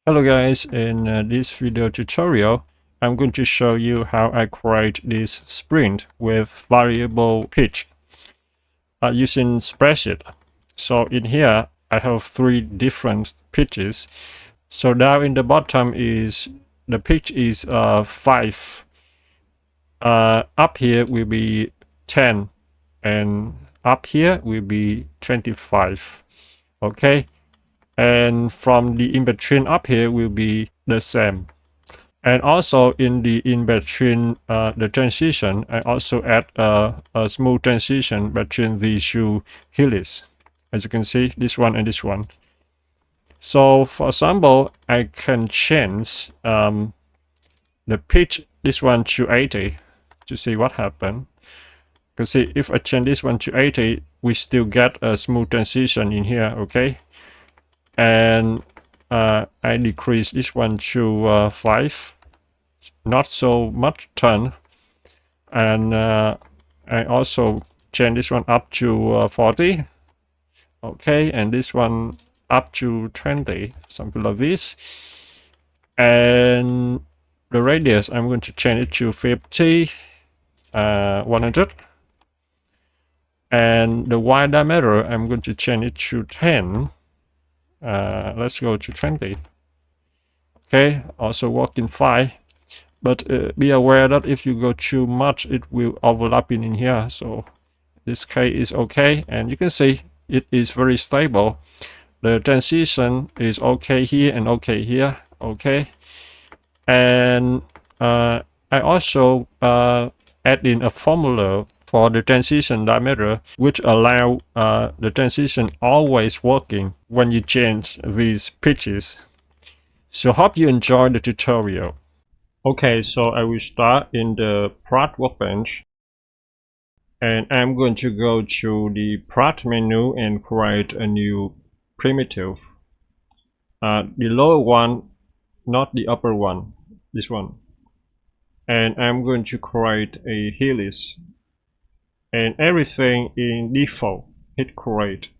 Hello guys, in this video tutorial, I'm going to show you how I create this sprint with variable pitch using spreadsheet. So in here, I have three different pitches. So down in the bottom is the pitch is 5. Up here will be 10, and up here will be 25. Okay, and from the in between up here will be the same. And also in the in between the transition, I also add a smooth transition between these two helix. As you can see, this one and this one. So for example, I can change the pitch this one to 80 to see what happened. You can see if I change this one to 80, we still get a smooth transition in here, okay? And I decrease this one to 5, not so much turn, and I also change this one up to 40, okay, and this one up to 20, something like this. And the radius, I'm going to change it to 50, 100, and the Y diameter, I'm going to change it to 10. Let's go to 20. Okay, also working fine, but be aware that if you go too much, it will overlap in here. So this case is okay, and you can see it is very stable. The transition is okay here and okay here, okay. And I also add in a formula for the transition diameter, which allow the transition always working when you change these pitches. So hope you enjoyed the tutorial. Okay, so I will start in the Part workbench, and I'm going to go to the Part menu and create a new primitive. The lower one, not the upper one, this one. And I'm going to create a helix, and everything in default. Hit create.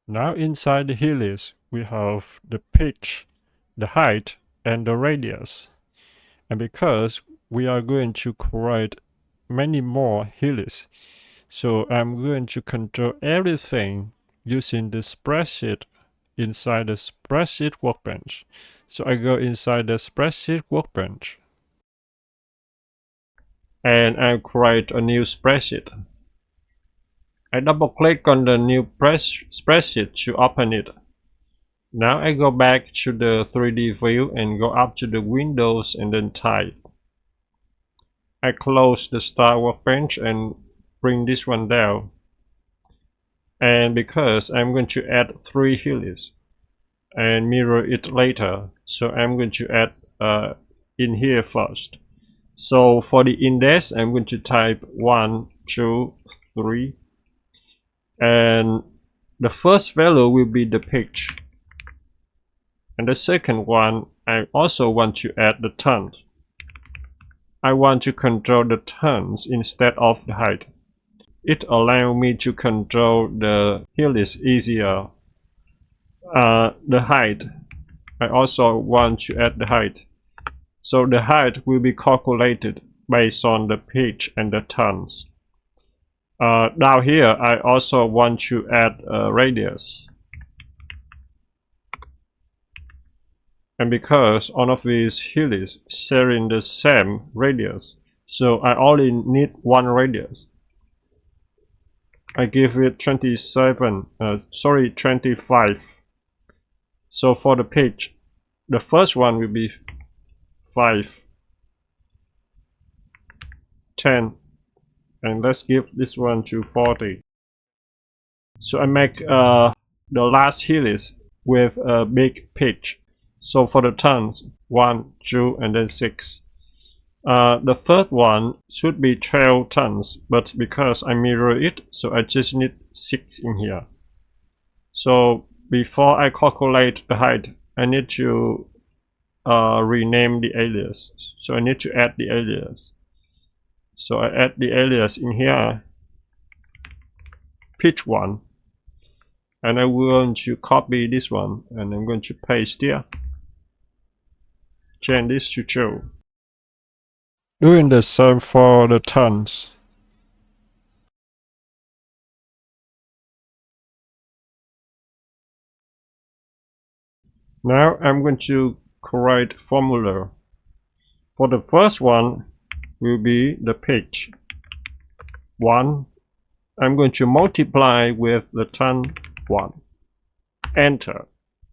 Now inside the helix, we have the pitch, the height, and the radius. And because we are going to create many more helix, so I'm going to control everything using the spreadsheet inside the spreadsheet workbench. So I go inside the spreadsheet workbench, and I create a new spreadsheet. I double click on the new spreadsheet to open it. Now I go back to the 3D view and go up to the Windows and then type. I close the Start workbench and bring this one down. And because I'm going to add 3 helix and mirror it later, so I'm going to add in here first. So for the index, I'm going to type 1, 2, 3. And the first value will be the pitch. And the second one, I also want to add the turns. I want to control the turns instead of the height. It allows me to control the helix easier. The height, I also want to add the height. So the height will be calculated based on the pitch and the turns. Down here, I also want to add a radius. And because all of these helix sharing the same radius, so I only need one radius. I give it 25. So for the pitch, the first one will be 5, 10, and let's give this one to 40. So I make the last helix with a big pitch. So for the turns, 1, 2, and then 6. The third one should be 12 turns, but because I mirror it, so I just need 6 in here. So before I calculate the height, I need to rename the alias. So I need to add the alias. So I add the alias in here, pitch 1. and I'm going to copy this one and I'm going to paste here. Change this to true. Doing the same for the tons. Now I'm going to create formula. For the first one will be the pitch 1. I'm going to multiply with the ton 1. Enter.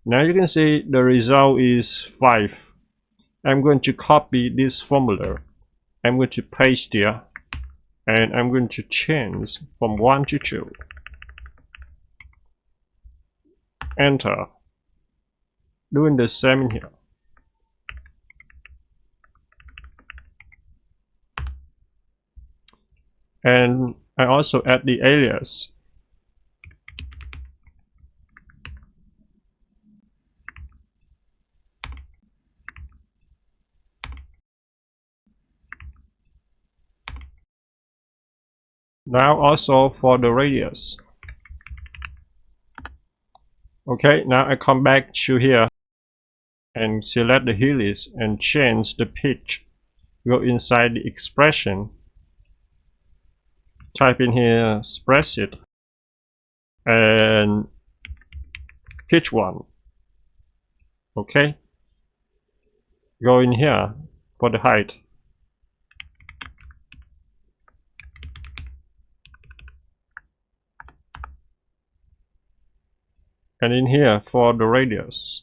Now you can see the result is 5. I'm going to copy this formula. I'm going to paste here. And I'm going to change from 1 to 2. Enter. Doing the same in here. And I also add the alias. Now also for the radius. Okay, now I come back to here and select the helix and change the pitch. Go inside the expression. Type in here spreadsheet and pitch 1. Okay. Go in here for the height. And in here for the radius.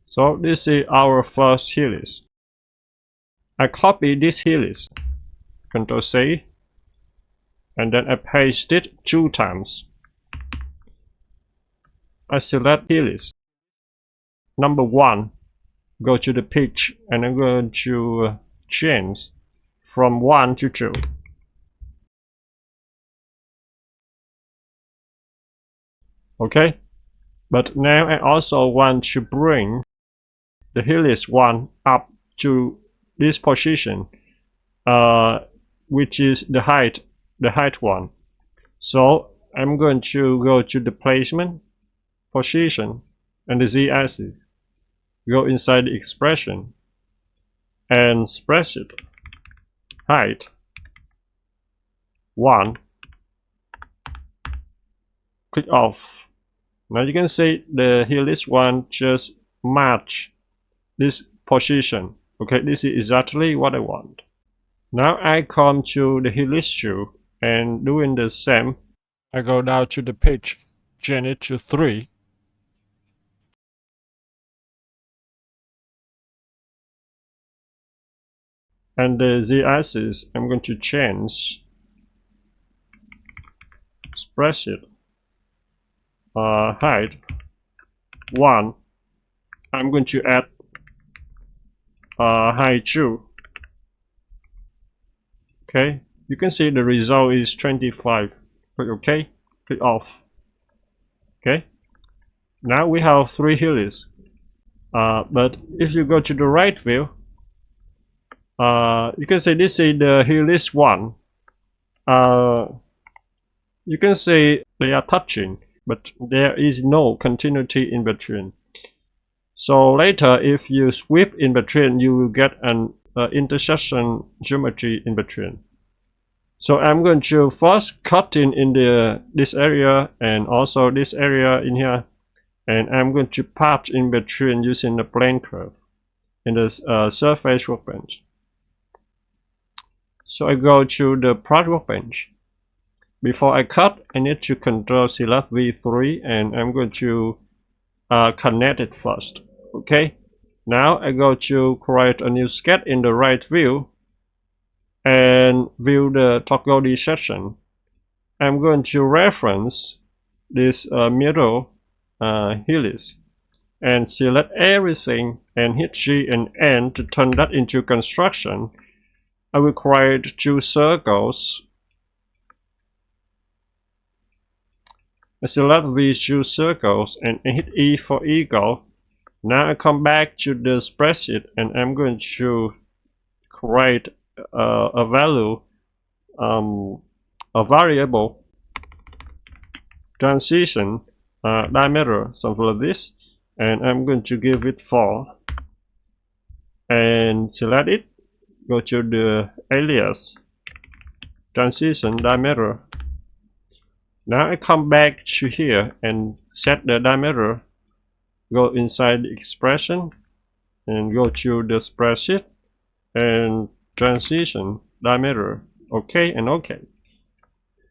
So this is our first helix. I copy this helix, Ctrl C, and then I paste it 2 times. I select helix. Number 1, go to the pitch, and I'm going to change from 1 to 2. Okay, but now I also want to bring the helix 1 up to this position, which is the height 1. So I'm going to go to the placement, position, and the z-axis. Go inside the expression and spreadsheet, height 1. Click off. Now you can see the helix 1 just match this position. Okay, this is exactly what I want. Now I come to the helix 2 and doing the same. I go down to the pitch, change it to 3. And the z-axis, I'm going to change spreadsheet, height 1. I'm going to add height 2. Okay, you can see the result is 25. Click OK, click off. Okay, now we have 3 helix. But if you go to the right view, you can see this is the helix 1. You can see they are touching, but there is no continuity in between. So later, if you sweep in between, you will get an intersection geometry in between. So I'm going to first cut in this area and also this area in here, and I'm going to patch in between using the plane curve in the surface workbench. So I go to the part workbench. Before I cut, I need to Ctrl Select V3, and I'm going to connect it first. Okay, now I go to create a new sketch in the right view and view the toggle section. I'm going to reference this middle helix and select everything and hit G and N to turn that into construction. I will create 2 circles. I select these 2 circles and hit E for eagle. Now I come back to the spreadsheet and I'm going to create a value, a variable transition diameter, something like this, and I'm going to give it 4 and select it, go to the alias transition diameter. Now I come back to here and set the diameter, go inside the expression and go to the spreadsheet and transition diameter, OK and OK.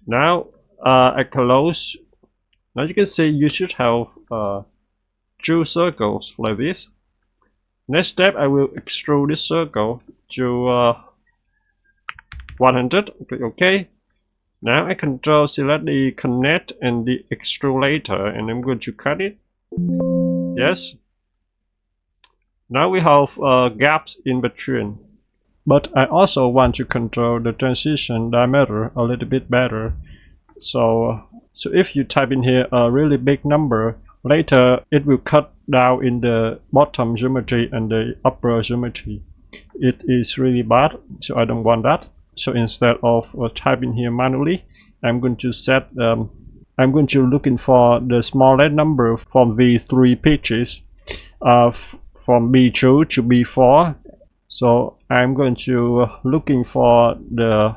Now I close. Now you can see you should have 2 circles like this. Next step, I will extrude this circle to 100. Click OK. Now I control select the connect and the extrude later, and I'm going to cut it. Yes. Now we have gaps in between. But I also want to control the transition diameter a little bit better. So if you type in here a really big number, later it will cut down in the bottom geometry and the upper geometry. It is really bad, so I don't want that. So instead of typing here manually, I'm going to set I'm going to looking for the smallest number from these 3 pitches, from B2 to B4. So I'm going to looking for the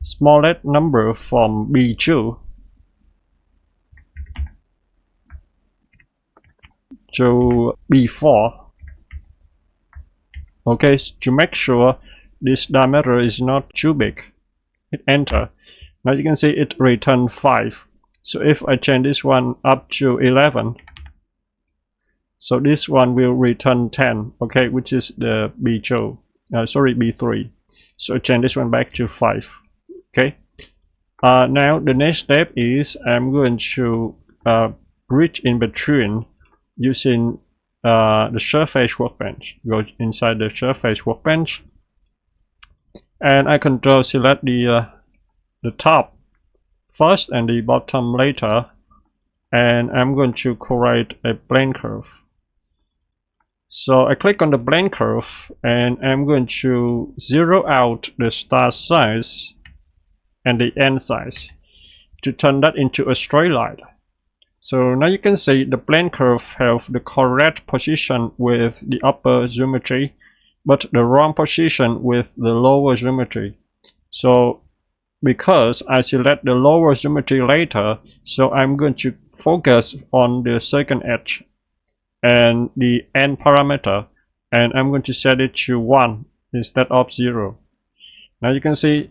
smallest number from B2 to B4. Okay, to make sure this diameter is not too big, hit enter. Now you can see it returned 5. So if I change this one up to 11, so this one will return 10, okay, which is the B2, B3. So I change this one back to 5, okay. Now the next step is I'm going to bridge in between using the surface workbench. Go inside the surface workbench, and I control select the top first and the bottom later, and I'm going to create a plane curve. So I click on the plane curve and I'm going to zero out the start size and the end size to turn that into a straight line. So now you can see the plane curve have the correct position with the upper geometry, but the wrong position with the lower geometry. So because I select the lower geometry later, so I'm going to focus on the second edge and the end parameter, and I'm going to set it to 1 instead of 0. Now you can see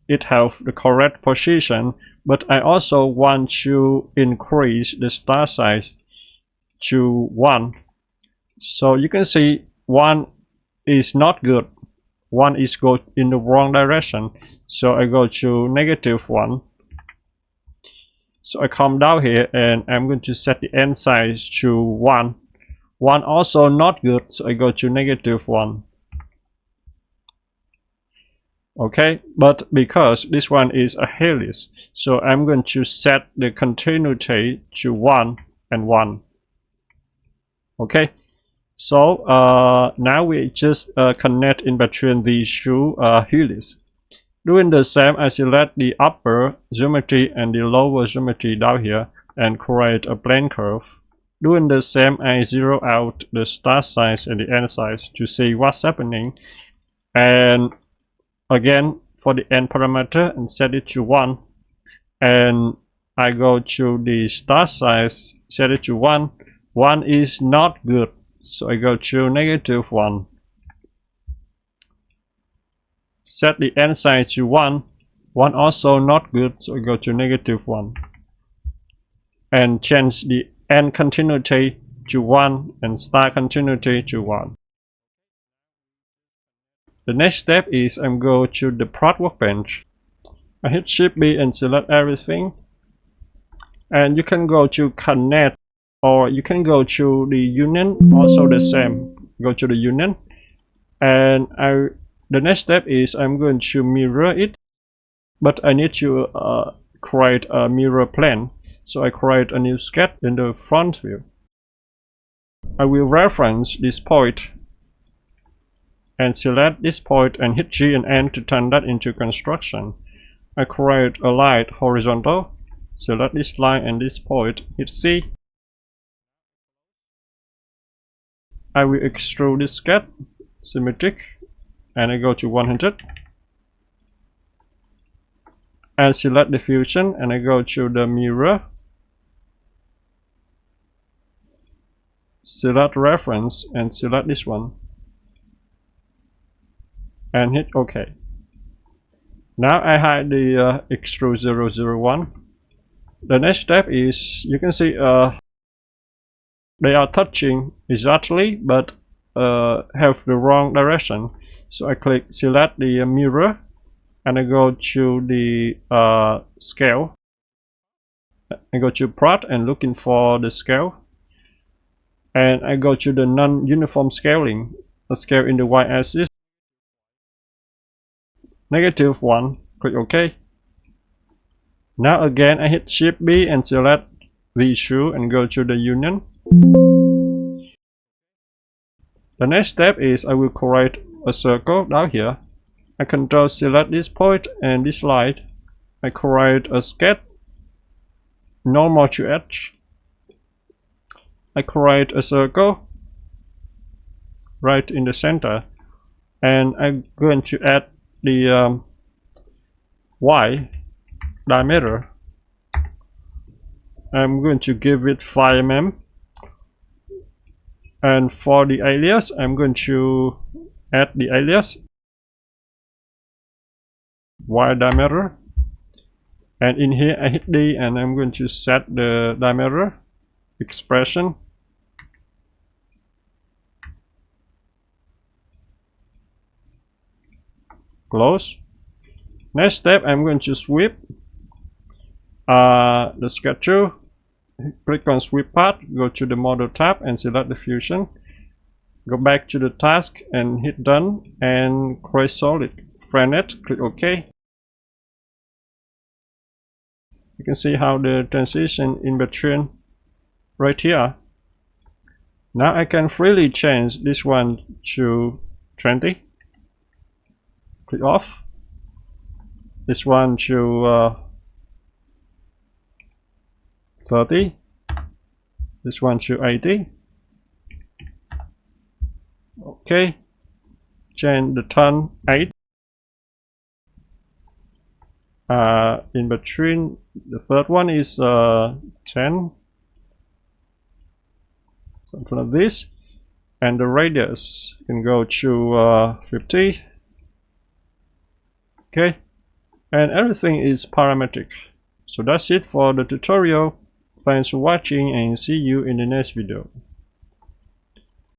it have the correct position, but I also want to increase the start size to 1. So you can see 1 is not good. 1 is go in the wrong direction. So I go to -1. So I come down here and I'm going to set the end size to 1. 1 also not good, so I go to -1. Okay, but because this one is a helix, so I'm going to set the continuity to 1 and 1. Okay, so now we just connect in between these 2 helix. Doing the same, I select the upper geometry and the lower geometry down here and create a plane curve. Doing the same, I zero out the start size and the end size to see what's happening. And again, for the end parameter, and set it to 1. And I go to the start size, set it to 1. 1 is not good, so I go to -1. Set the end size to 1. 1 also not good, so I go to -1. And change the end continuity to 1 and start continuity to 1. The next step is I'm go to the plot workbench. I hit Shift B and select everything. And you can go to connect, or you can go to the union, also the same. Go to the union, and the next step is I'm going to mirror it, but I need to create a mirror plane. So I create a new sketch in the front view. I will reference this point and select this point and hit G and N to turn that into construction. I create a line horizontal, select this line and this point, hit C. I will extrude this sketch, symmetric, and I go to 100. And select the fusion and I go to the mirror. Select reference and select this one. And hit OK. Now I hide the extrude 001. The next step is, you can see they are touching exactly but have the wrong direction. So I click select the mirror and I go to the scale. I go to plot and looking for the scale. And I go to the non-uniform scaling, a scale in the y-axis. -1, click OK. Now again I hit Shift B and select the issue and go to the union. The next step is I will create a circle down here. I control select this point and this line. I create a sketch normal to edge. I create a circle right in the center, and I'm going to add the Y diameter. I'm going to give it 5 mm, and for the alias I'm going to add the alias Y diameter, and in here I hit D and I'm going to set the diameter expression. Close. Next step, I'm going to sweep the sketch tool. Click on sweep path, go to the model tab and select the fusion. Go back to the task and hit done and create solid. Freenet, click OK. You can see how the transition in between right here. Now I can freely change this one to 20. Click off. This one to 30. This one to 80. Okay. Change the turn 8. In between, the third one is 10. Something like this. And the radius can go to 50. Okay, and everything is parametric. So that's it for the tutorial. Thanks for watching and see you in the next video.